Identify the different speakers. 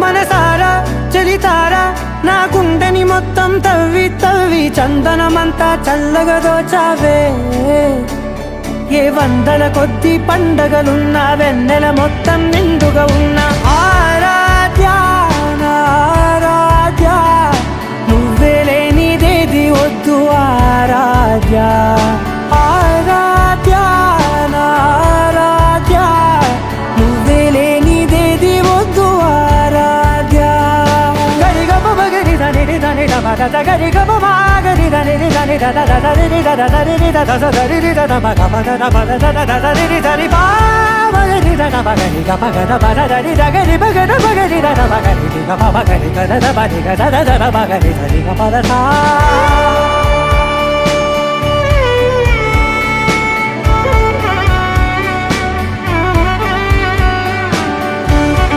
Speaker 1: మనసారా చలితారా నా గుండెని మొత్తం తవ్వి తవ్వి చందనమంతా చల్లగా దోచావే ఏ వందల కొద్ది పండగలున్నా వెన్నెల మొత్తం నిండుగా ఉన్న ఆరాధ్య నా ఆరాధ్య నువ్వే లేనిదేది వద్దు ఆరాధ్య ఆరాధ్య నా ఆరాధ్య నువ్వే లేనిదేది వద్దు ఆరాధ్య గరిగమ మగరి దని దని మగ గరిగమ మాగరి దని దని దని దని దని దని మగ మగ మగ దని దని బా మగరి దని మగరి గ మగ మగ దని దగరి మగ మగరి దని మగరి గ మగరి గ దని మగరి గ దని మగరి దని గ మగ